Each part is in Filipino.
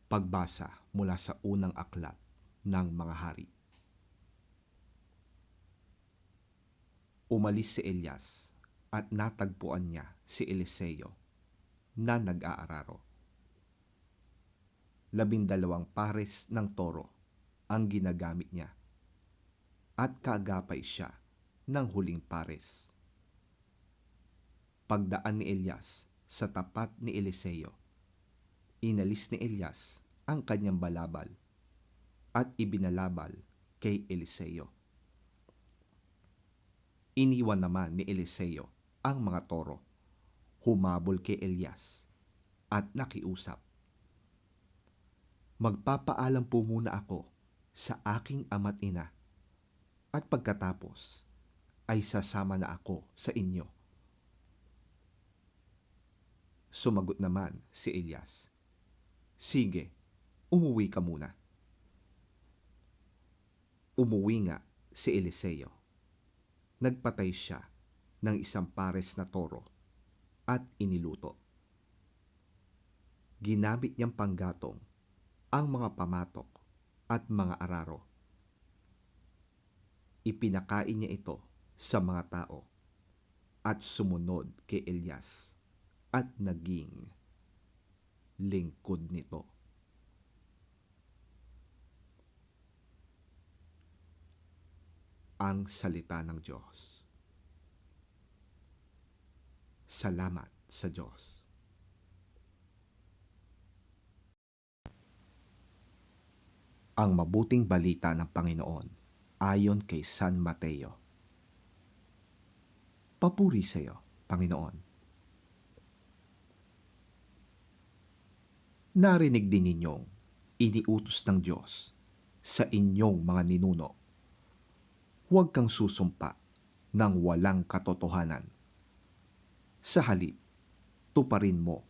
Pagbasa mula sa unang aklat ng mga hari. Umalis si Elias at natagpuan niya si Eliseo na nag-aararo. 12 pares ng toro ang ginagamit niya at kaagapay siya ng huling pares. Pagdaan ni Elias sa tapat ni Eliseo, inalis ni Elias ang kanyang balabal at ibinalabal kay Eliseo. Iniwan naman ni Eliseo ang mga toro, humabol kay Elias at nakiusap. Magpapaalam po muna ako sa aking ama't ina at pagkatapos ay sasama na ako sa inyo. Sumagot naman si Elias, sige, umuwi ka muna. Umuwi nga si Eliseo. Nagpatay siya ng 1 pares na toro at iniluto. Ginamit niyang panggatong ang mga pamatok at mga araro. Ipinakain niya ito sa mga tao at sumunod kay Elias at naging lingkod nito. Ang salita ng Diyos. Salamat sa Diyos. Ang mabuting balita ng Panginoon ayon kay San Mateo. Papuri sa iyo, Panginoon. Narinig din ninyong iniutos ng Diyos sa inyong mga ninuno. Huwag kang susumpa ng walang katotohanan. Sa halip, tuparin mo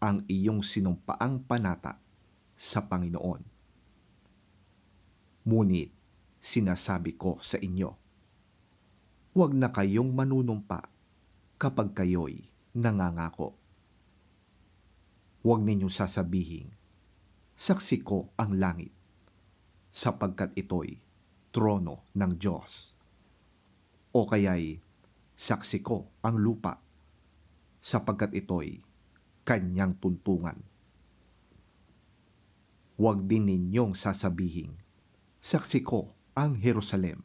ang iyong sinumpaang panata sa Panginoon. Ngunit sinasabi ko sa inyo, huwag na kayong manunumpa kapag kayo'y nangangako. Huwag ninyong sasabihing, saksi ko ang langit, sapagkat ito'y trono ng Diyos. O kaya'y saksi ko ang lupa, sapagkat ito'y kanyang tuntungan. Huwag din ninyong sasabihing, saksi ko ang Jerusalem,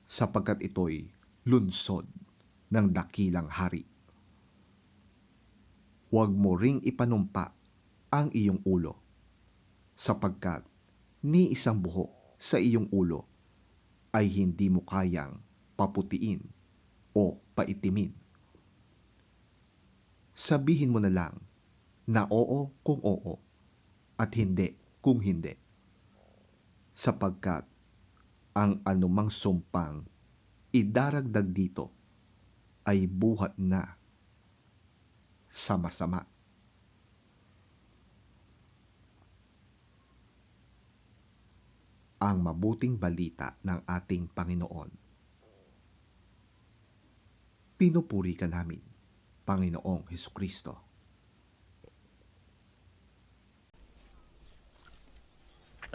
sapagkat ito'y lunsod ng dakilang hari. Huwag mo ring ipanumpa ang iyong ulo, sapagkat ni isang buhok sa iyong ulo ay hindi mo kayang paputiin o paitimin. Sabihin mo na lang na oo kung oo at hindi kung hindi, sapagkat ang anumang sumpang idaragdag dito ay buhat na sa masama. Ang mabuting balita ng ating Panginoon. Pinupuri ka namin, Panginoong Hesukristo.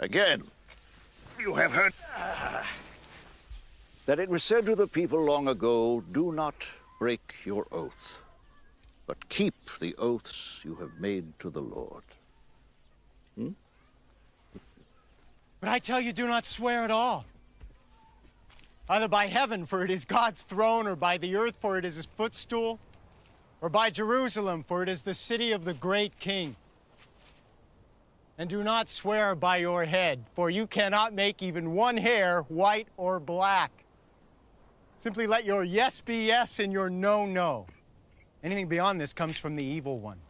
Again, you have heard that it was said to the people long ago, do not break your oath, but keep the oaths you have made to the Lord. But I tell you, do not swear at all. Either by heaven, for it is God's throne, or by the earth, for it is his footstool, or by Jerusalem, for it is the city of the great king. And do not swear by your head, for you cannot make even one hair white or black. Simply let your yes be yes and your no, no. Anything beyond this comes from the evil one.